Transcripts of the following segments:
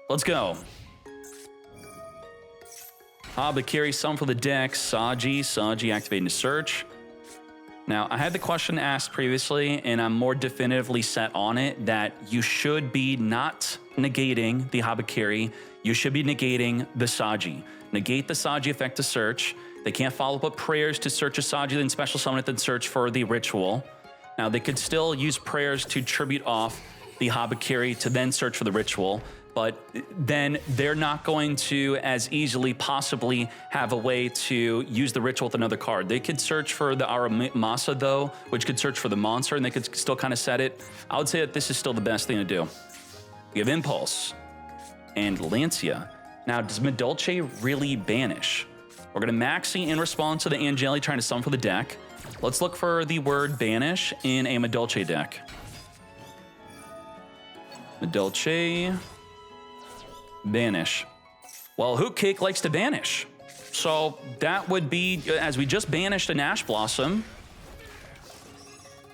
Let's go. Habakiri, summon for the deck. Saji activating the search. Now, I had the question asked previously, and I'm more definitively set on it, that you should be not negating the Habakiri. You should be negating the Saji. Negate the Saji effect to search. They can't follow up with prayers to search a Saji, then special summon it, then search for the ritual. Now, they could still use prayers to tribute off the Habakiri to then search for the ritual, but then they're not going to as easily possibly have a way to use the ritual with another card. They could search for the Aramasa though, which could search for the monster, and they could still kind of set it. I would say that this is still the best thing to do. We have Impulse and Lancia. Now, does Madolche really banish? We're going to Maxi in response to the Angeli trying to summon for the deck. Let's look for the word banish in a Madolche deck. Madolche, banish. Well, Hoot Cake likes to banish. So that would be, as we just banished an Ash Blossom,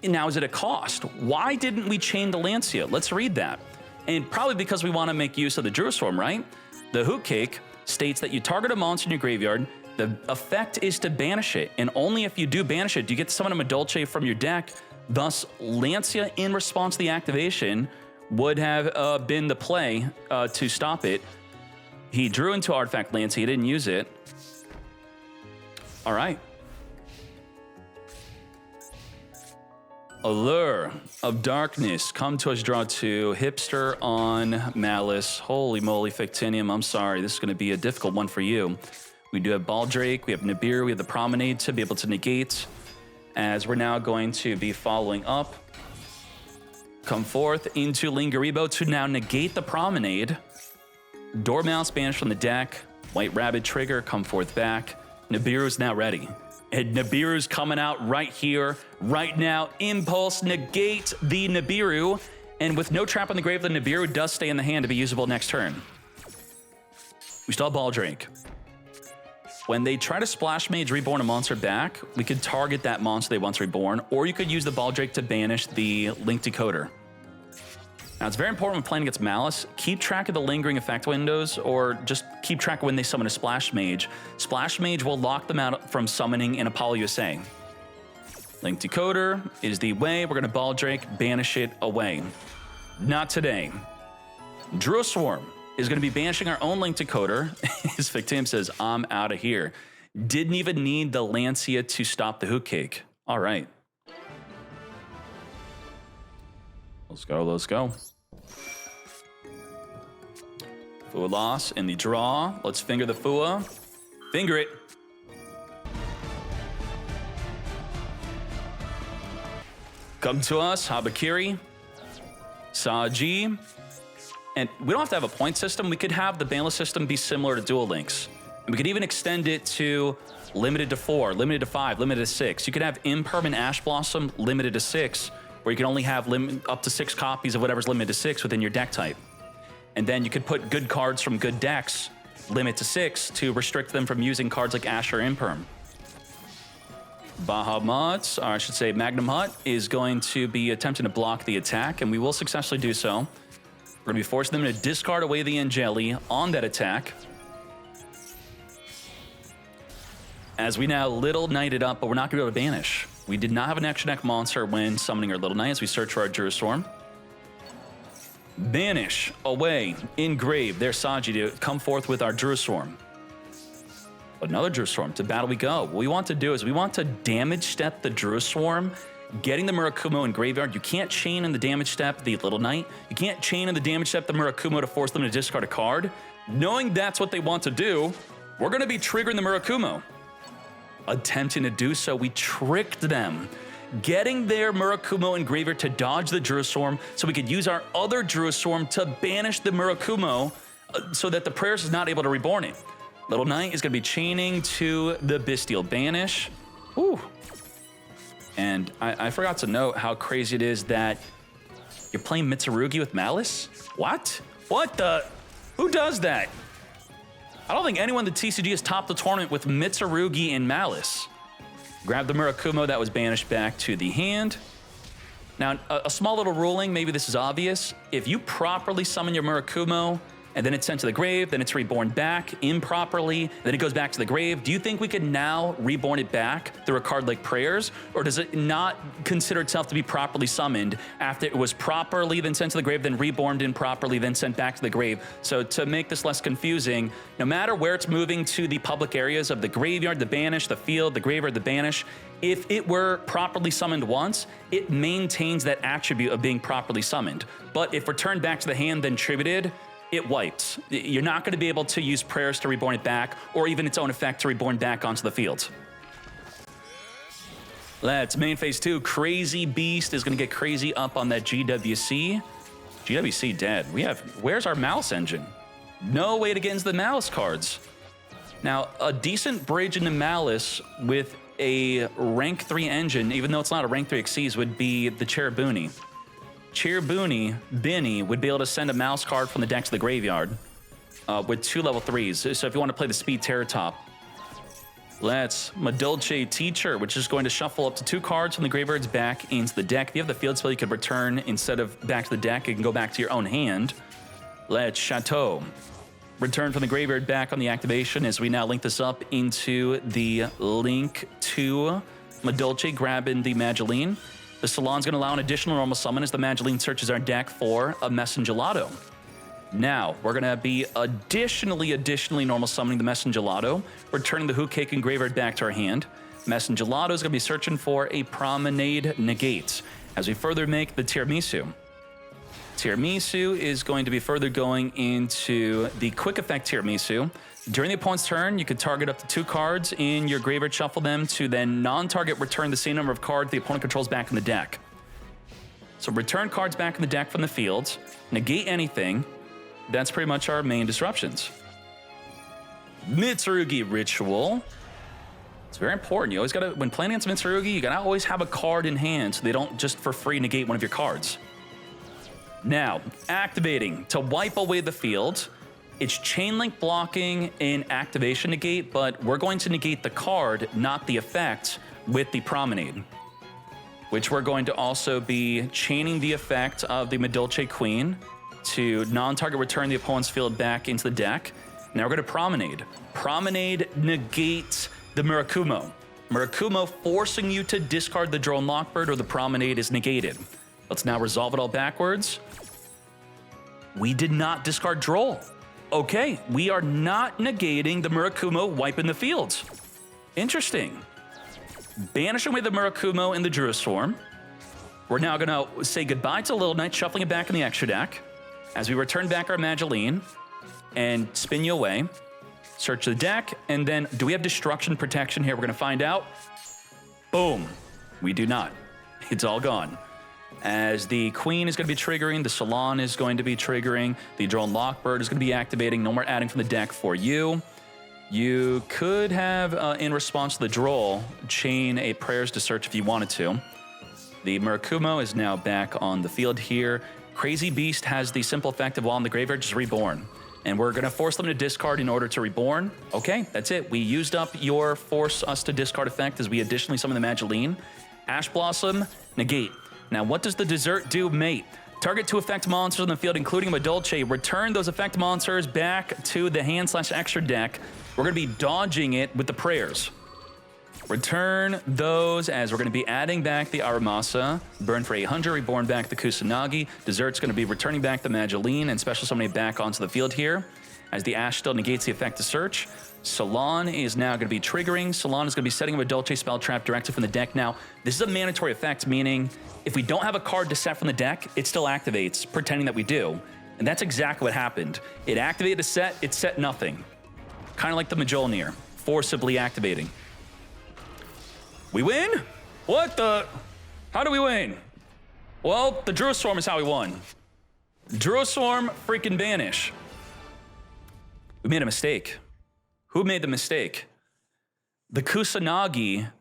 now is it a cost? Why didn't we chain the Lancia? Let's read that. And probably because we want to make use of the Druiswarm, right? The Hoot Cake states that you target a monster in your graveyard, the effect is to banish it, and only if you do banish it do you get to summon a Madolche from your deck. Thus, Lancia, in response to the activation, would have been the play to stop it. He drew into Artifact Lancia, he didn't use it. All right. Allure of Darkness, come to us, draw 2. Hipster on Maliss. Holy moly, Fictinium, I'm sorry, this is going to be a difficult one for you. We do have Baldrake, we have Nibiru, we have the Promenade to be able to negate, as we're now going to be following up. Come forth into Lingaribo to now negate the Promenade. Dormouse banished from the deck. White Rabbit trigger, come forth back. Nibiru is now ready. And Nibiru's coming out right here, right now. Impulse, negate the Nibiru. And with no trap on the grave, the Nibiru does stay in the hand to be usable next turn. We still have Baldrake. When they try to Splash Mage Reborn a monster back, we could target that monster they once reborn, or you could use the Baldrake to banish the Link Decoder. Now, it's very important when playing against Maliss, keep track of the lingering effect windows, or just keep track of when they summon a Splash Mage. Splash Mage will lock them out from summoning in Apollo USA. Link Decoder is the way. We're going to Baldrake, banish it away. Not today. Druiswarm is going to be banishing our own Link Decoder. His Fictim says, I'm out of here. Didn't even need the Lancia to stop the Hoot Cake. All right. Let's go, let's go. Fua loss in the draw. Let's finger the Fua. Finger it. Come to us, Habakiri, Saji. And we don't have to have a point system. We could have the banless system be similar to Dual Links. And we could even extend it to limited to 4, limited to 5, limited to 6. You could have Impermanent Ash Blossom limited to 6, where you can only have up to 6 copies of whatever's limited to 6 within your deck type. And then you could put good cards from good decks, limit to 6, to restrict them from using cards like Ash or Imperm. Bahamut, or I should say Magnum Hut, is going to be attempting to block the attack, and we will successfully do so. We're going to be forcing them to discard away the Angeli on that attack. As we now Little Knight it up, but we're not going to be able to banish. We did not have an extra deck monster when summoning our Little Knight as we search for our Druiswarm. Banish away, engrave. There's Saji to come forth with our Druiswarm. Another Druiswarm, to battle we go. What we want to do is we want to damage step the Druiswarm, getting the Murakumo in graveyard. You can't chain in the damage step the Little Knight. You can't chain in the damage step the Murakumo to force them to discard a card. Knowing that's what they want to do, we're going to be triggering the Murakumo. Attempting to do so, we tricked them, getting their Murakumo in graveyard to dodge the Druiswarm so we could use our other Druiswarm to banish the Murakumo so that the Prayers is not able to reborn it. Little Knight is going to be chaining to the Bestial Banish. Ooh. And I forgot to note how crazy it is that you're playing Mitsurugi with Maliss? What? What the? Who does that? I don't think anyone in the TCG has topped the tournament with Mitsurugi and Maliss. Grab the Murakumo that was banished back to the hand. Now, a small little ruling, maybe this is obvious. If you properly summon your Murakumo, and then it's sent to the grave, then it's reborn back improperly, then it goes back to the grave. Do you think we could now reborn it back through a card like Prayers, or does it not consider itself to be properly summoned after it was properly then sent to the grave, then reborn improperly, then sent back to the grave? So to make this less confusing, no matter where it's moving to the public areas of the graveyard, the banish, the field, the graveyard, the banish, if it were properly summoned once, it maintains that attribute of being properly summoned. But if returned back to the hand, then tributed, it wipes. You're not going to be able to use Prayers to reborn it back, or even its own effect to reborn back onto the field. Let's main phase 2. Crazy Beast is going to get crazy up on that GWC. GWC dead. Where's our Maliss engine? No way to get into the Maliss cards. Now, a decent bridge into Maliss with a rank 3 engine, even though it's not a rank 3 Xyz, would be the Cherubuni. Cherubuni, Binny, would be able to send a Maliss card from the deck to the graveyard with 2 level 3s. So if you want to play the Speed Terror Top. Let's Madolche Teacher, which is going to shuffle up to 2 cards from the graveyards back into the deck. If you have the field spell, you could return instead of back to the deck. It can go back to your own hand. Let's Chateau. Return from the graveyard back on the activation as we now link this up into the link to Madolche, grabbing the Mageline. The Salon's going to allow an additional normal summon as the Mageline searches our deck for a Messengelato. Now, we're going to be additionally normal summoning the Messengelato, returning the Hoot Cake and graveyard back to our hand. Messengelato is going to be searching for a Promenade Negate as we further make the Tiramisu. Tiramisu is going to be further going into the Quick Effect Tiramisu. During the opponent's turn, you can target up to 2 cards in your graveyard, shuffle them to then non-target return the same number of cards the opponent controls back in the deck. So return cards back in the deck from the field, negate anything. That's pretty much our main disruptions. Mitsurugi Ritual. It's very important. You always gotta, when playing against Mitsurugi, you gotta always have a card in hand so they don't just for free negate one of your cards. Now, activating to wipe away the field. It's chain link blocking in activation negate, but we're going to negate the card, not the effect, with the Promenade, which we're going to also be chaining the effect of the Madolche Queen to non-target return the opponent's field back into the deck. Now we're going to Promenade. Promenade negates the Murakumo. Murakumo forcing you to discard the Drone Lockbird, or the Promenade is negated. Let's now resolve it all backwards. We did not discard Droll. Okay, we are not negating the Murakumo wiping the fields. Interesting. Banishing away the Murakumo in the Druid Swarm. We're now going to say goodbye to Little Knight, shuffling it back in the extra deck as we return back our Mageline and spin you away. Search the deck, and then do we have Destruction Protection here? We're going to find out. Boom. We do not. It's all gone. As the Queen is going to be triggering, the Salon is going to be triggering, the Drone Lockbird is going to be activating. No more adding from the deck for you. You could have, in response to the Droll, chain a Prayers to search if you wanted to. The Murakumo is now back on the field here. Crazy Beast has the simple effect of while in the graveyard, just reborn. And we're going to force them to discard in order to reborn. Okay, that's it. We used up your force us to discard effect as we additionally summon the Mageline. Ash Blossom, negate. Now, what does the dessert do, mate? Target 2 effect monsters on the field, including Madolche. Return those effect monsters back to the hand/extra deck. We're going to be dodging it with the Prayers. Return those as we're going to be adding back the Aramasa. Burn for 800, reborn back the Kusanagi. Dessert's going to be returning back the Mageline and special summoning back onto the field here. As the Ash still negates the effect to search. Salon is now going to be triggering. Salon is going to be setting a Madolche spell trap directly from the deck. Now, this is a mandatory effect, meaning if we don't have a card to set from the deck, it still activates, pretending that we do. And that's exactly what happened. It activated a set, it set nothing. Kind of like the Mjolnir, forcibly activating. We win? What the? How do we win? Well, the Druid Swarm is how we won. Druid Swarm, freaking banish. We made a mistake. Who made the mistake? The Kusanagi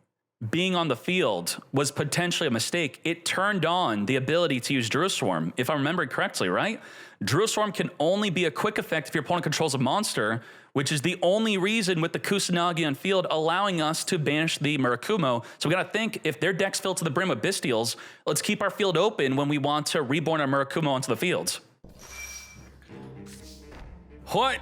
being on the field was potentially a mistake. It turned on the ability to use Druid Swarm, if I remember correctly, right? Druid Swarm can only be a quick effect if your opponent controls a monster, which is the only reason with the Kusanagi on field allowing us to banish the Murakumo. So we gotta think, if their deck's filled to the brim with Bystials, let's keep our field open when we want to reborn our Murakumo onto the field. What?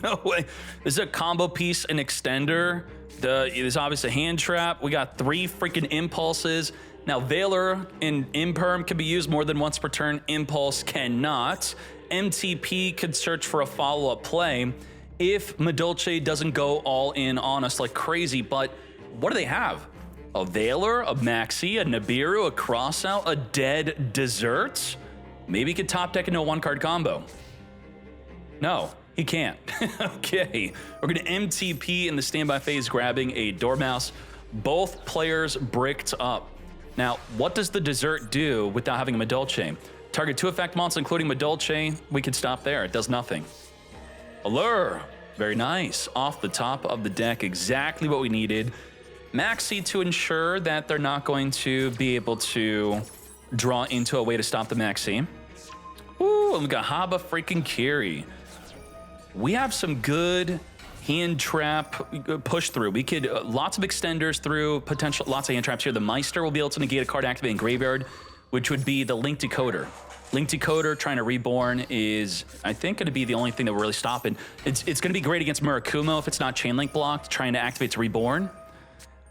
No way. This is a combo piece, an extender. There's obviously a hand trap. We got 3 freaking impulses. Now, Valor and Imperm can be used more than once per turn. Impulse cannot. MTP could search for a follow-up play if Madolche doesn't go all in on us like crazy. But what do they have? A Valor, a Maxi, a Nibiru, a Crossout, a Dead Dessert? Maybe he could top deck into a 1-card combo. No, he can't. Okay, we're gonna MTP in the standby phase, grabbing a Dormouse. Both players bricked up. Now, what does the Dessert do without having a Madolche? Target 2 effect monsters, including Madolche. We could stop there. It does nothing. Allure. Very nice. Off the top of the deck, exactly what we needed. Maxi to ensure that they're not going to be able to draw into a way to stop the Maxi. Ooh, and we got Haba freaking Kiri. We have some good hand trap push through. We could, lots of extenders through, potential, lots of hand traps here. The Meister will be able to negate a card activating Graveyard, which would be the Link Decoder. Link Decoder trying to Reborn is, I think, going to be the only thing that will really stop it. It's going to be great against Murakumo if it's not Chain Link blocked, trying to activate to Reborn.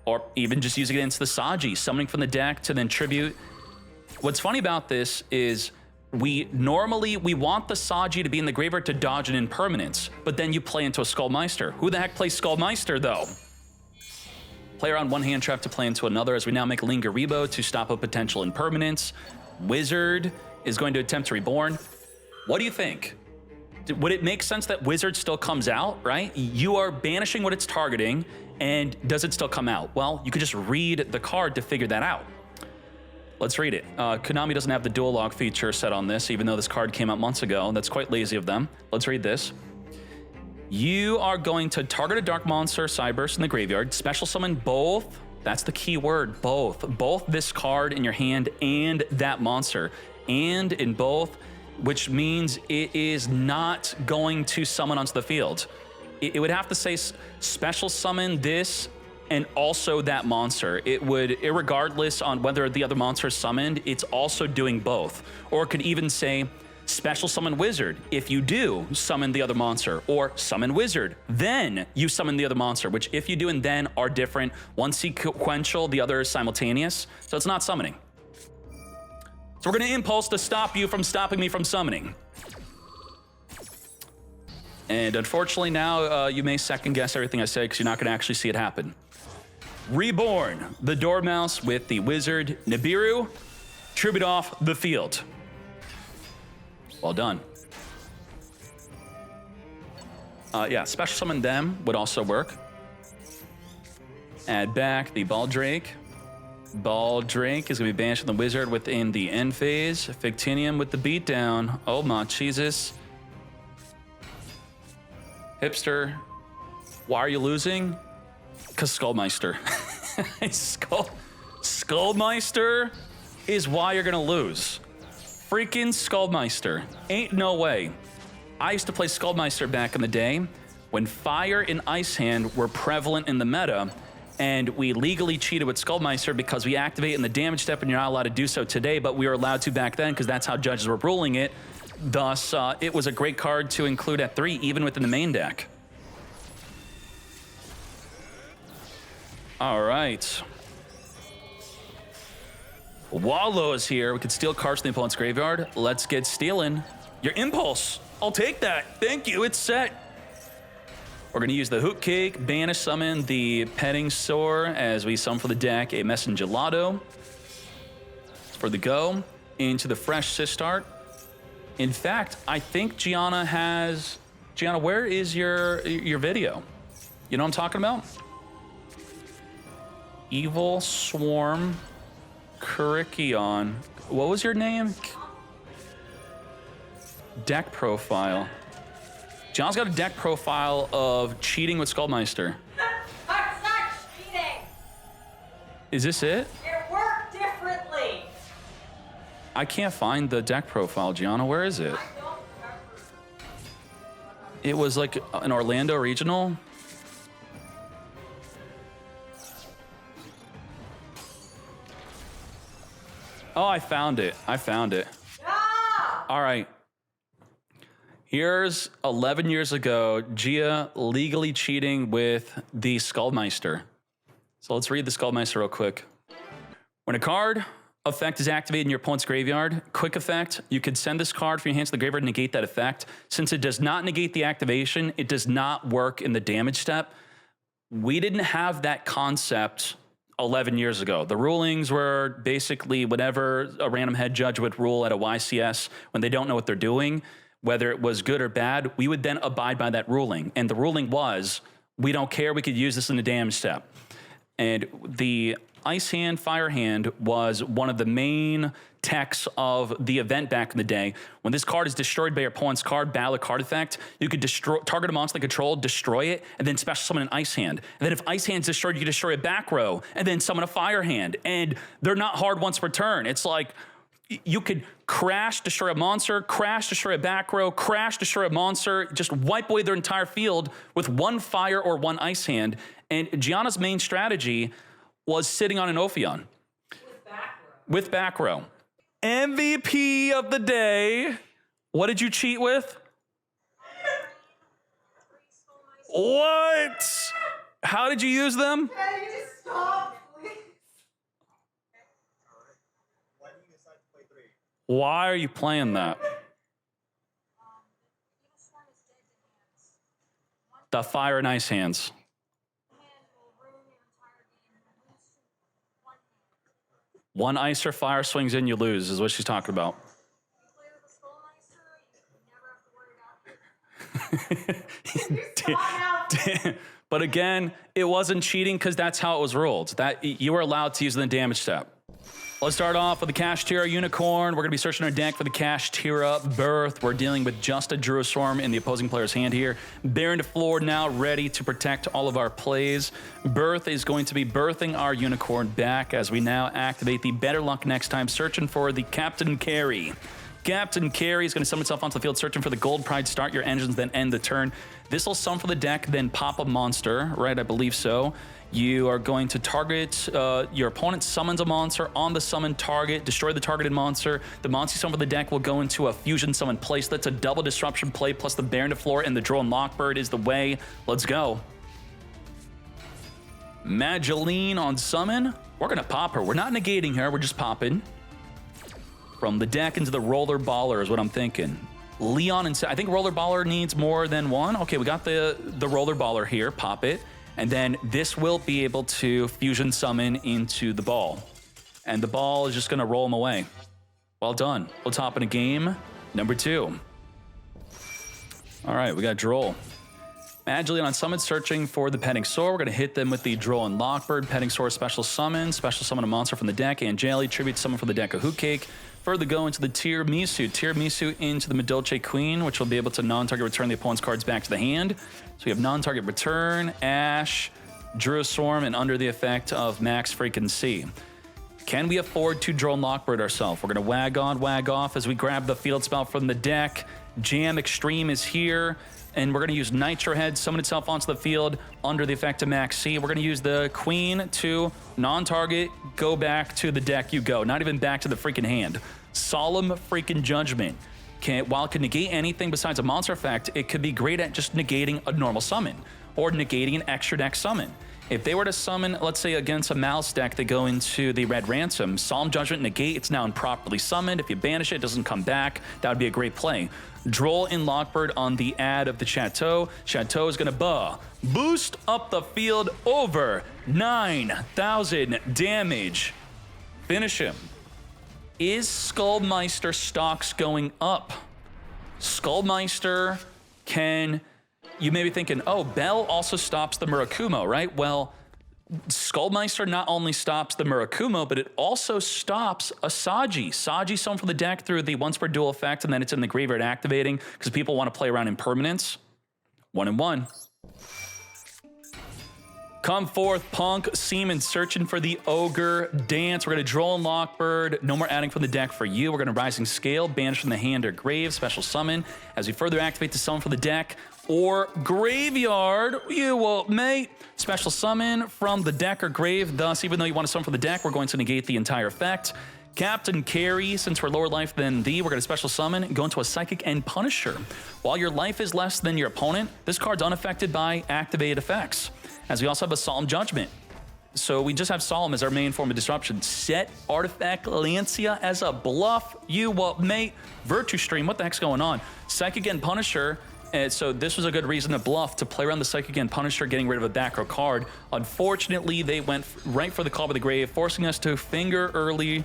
Or even just using it against the Saji, summoning from the deck to then tribute. What's funny about this is we want the Saji to be in the graveyard to dodge an impermanence, but then you play into a Skullmeister. Who the heck plays Skullmeister though? Play around one hand trap to play into another as we now make Lingaribo to stop a potential impermanence. Wizard is going to attempt to Reborn. What do you think? Would it make sense that Wizard still comes out, right? You are banishing what it's targeting, and does it still come out? Well, you could just read the card to figure that out. Let's read it. Konami doesn't have the dual log feature set on this, even though this card came out months ago. That's quite lazy of them. Let's read this. You are going to target a dark monster, Cyburst in the graveyard, special summon both, that's the key word, both this card in your hand and that monster, and in both, which means it is not going to summon onto the field. It would have to say special summon this and also that monster. It would, irregardless on whether the other monster is summoned, it's also doing both. Or it could even say special summon Wizard. If you do, summon the other monster. Or summon Wizard, then you summon the other monster, which if you do and then are different. One sequential, the other is simultaneous. So it's not summoning. So we're gonna impulse to stop you from stopping me from summoning. And unfortunately now you may second guess everything I say because you're not gonna actually see it happen. Reborn, the Dormouse with the Wizard. Nibiru, tribute off the field. Well done. Yeah, special summon them would also work. Add back the Baldrake. Baldrake is gonna be banished from the Wizard within the end phase. Fictinium with the beatdown. Oh my Jesus. Hipster, why are you losing? Because Skullmeister. Skullmeister is why you're gonna lose. Freaking Skullmeister. Ain't no way. I used to play Skullmeister back in the day when Fire and Ice Hand were prevalent in the meta, and we legally cheated with Skullmeister because we activate in the damage step and you're not allowed to do so today, but we were allowed to back then because that's how judges were ruling it. Thus, it was a great card to include at 3, even within the main deck. All right. Wallow is here. We can steal cards from the opponent's graveyard. Let's get stealing. Your impulse. I'll take that. Thank you. It's set. We're going to use the Hoot Cake, banish summon the Petting Sore as we summon for the deck a Messengelato. For the go into the fresh Sistart. In fact, I think Gianna has... Gianna, where is your video? You know what I'm talking about? Evil Swarm Kurikion. What was your name? Deck profile. Gianna's got a deck profile of cheating with Skullmeister. It's not cheating. Is this it? It worked differently. I can't find the deck profile, Gianna. Where is it? I don't remember. It was like an Orlando regional. Oh, I found it. I found it. Ah! All right. Here's 11 years ago, Gia legally cheating with the Skullmeister. So let's read the Skullmeister real quick. When a card effect is activated in your opponent's graveyard, quick effect, you could send this card from your hands to the graveyard and negate that effect. Since it does not negate the activation, it does not work in the damage step. We didn't have that concept 11 years ago. The rulings were basically whatever a random head judge would rule at a YCS when they don't know what they're doing, whether it was good or bad, we would then abide by that ruling. And the ruling was, we don't care, we could use this in the damage step. And the Ice Hand, Fire Hand was one of the main techs of the event back in the day. When this card is destroyed by your opponent's card, battle or card effect, you could target a monster they control, destroy it, and then special summon an Ice Hand. And then if Ice Hand's destroyed, you can destroy a back row, and then summon a Fire Hand. And they're not hard once per turn. It's like, you could crash, destroy a monster, crash, destroy a back row, crash, destroy a monster, just wipe away their entire field with one fire or one Ice Hand. And Gianna's main strategy was sitting on an Ophion. With back row. MVP of the day. What did you cheat with? What? How did you use them? Can you just stop, please? Why are you playing that? The Fire and Ice Hands. One ice or fire swings in, you lose, is what she's talking about. But again, it wasn't cheating because that's how it was ruled. That you were allowed to use the damage step. Let's start off with the Kashtira Unicorn. We're going to be searching our deck for the Kashtira Birth. We're dealing with just a Druiswarm in the opposing player's hand here. Baron to floor now, ready to protect all of our plays. Birth is going to be birthing our Unicorn back as we now activate the Better Luck next time, searching for the Captain Carry. Captain Carry is going to summon itself onto the field, searching for the Gold Pride. Start your engines, then end the turn. This will summon for the deck, then pop a monster, right? I believe so. You are going to target, your opponent summons a monster on the summoned target, destroy the targeted monster. The monster you summon for the deck will go into a fusion summon play. So that's a double disruption play, plus the Baron to floor and the Drone Lockbird is the way. Let's go. Madolche on summon. We're going to pop her. We're not negating her. We're just popping. From the deck into the Roller Baller is what I'm thinking. Leon and I think Roller Baller needs more than one. Okay, we got the Roller Baller here. Pop it. And then this will be able to fusion summon into the ball. And the ball is just going to roll them away. Well done. Let's hop in a game number 2. All right, we got Droll. Madolche on summon, searching for the Petting Soar. We're going to hit them with the Droll and Lockbird. Petting Soar special summon a monster from the deck. Angeli, tribute summon for the deck of Hoot Cake. Further go into the Tiramisu into the Madolche Queen, which will be able to non-target return the opponent's cards back to the hand. So we have non-target return, Ash, Druiswarm, and under the effect of Max freaking C. Can we afford to Drone Lockbird ourselves? We're going to wag on, wag off as we grab the field spell from the deck. Jam Extreme is here. And we're going to use Nitro Head, summon itself onto the field under the effect of Max C. We're going to use the Queen to non-target, go back to the deck you go. Not even back to the freaking hand. Solemn freaking Judgment. While it can negate anything besides a monster effect, it could be great at just negating a normal summon or negating an extra deck summon. If they were to summon, let's say against a Maliss deck, they go into the Red Ransom, Solemn Judgment, negate, it's now improperly summoned. If you banish it, it doesn't come back. That would be a great play. Droll and Lockbird on the ad of the Chateau. Chateau is going to boost up the field over 9,000 damage. Finish him. Is Skullmeister stocks going up? Skullmeister can... You may be thinking, oh, Bell also stops the Murakumo, right? Well, Skullmeister not only stops the Murakumo, but it also stops a Saji. Saji summoned from the deck through the once per duel effect, and then it's in the graveyard activating because people want to play around impermanence. 1-1. Come forth, Punk, Seaman, searching for the Ogre Dance. We're going to Droll and Lockbird. No more adding from the deck for you. We're going to Rising Scale, banish from the hand or grave, special summon. As we further activate the summon for the deck or graveyard, you will mate. Special summon from the deck or grave. Thus, even though you want to summon from the deck, we're going to negate the entire effect. Captain Carry, since we're lower life than thee, we're going to special summon, go into a Psychic and Punisher. While your life is less than your opponent, this card's unaffected by activated effects. As we also have a Solemn Judgment. So we just have Solemn as our main form of disruption. Set Artifact Lancia as a bluff. You what, mate? Virtue Stream, what the heck's going on? Psychic and Punisher. So this was a good reason to bluff, to play around the Psychic and Punisher, getting rid of a back row card. Unfortunately, they went right for the Call of the Grave, forcing us to finger earlier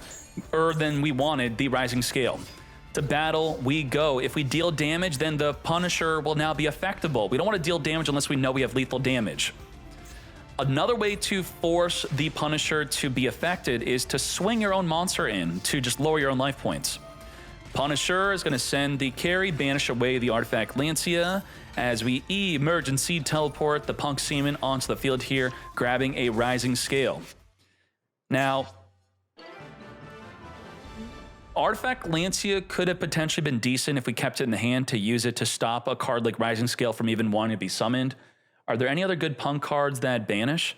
than we wanted the Rising Scale. To battle, we go. If we deal damage, then the Punisher will now be effectable. We don't want to deal damage unless we know we have lethal damage. Another way to force the Punisher to be affected is to swing your own monster in to just lower your own life points. Punisher is going to send the Carry, banish away the Artifact Lancia, as we emergency teleport the Punk Seaman onto the field here, grabbing a Rising Scale. Now, Artifact Lancia could have potentially been decent if we kept it in the hand to use it to stop a card like Rising Scale from even wanting to be summoned. Are there any other good Punk cards that banish?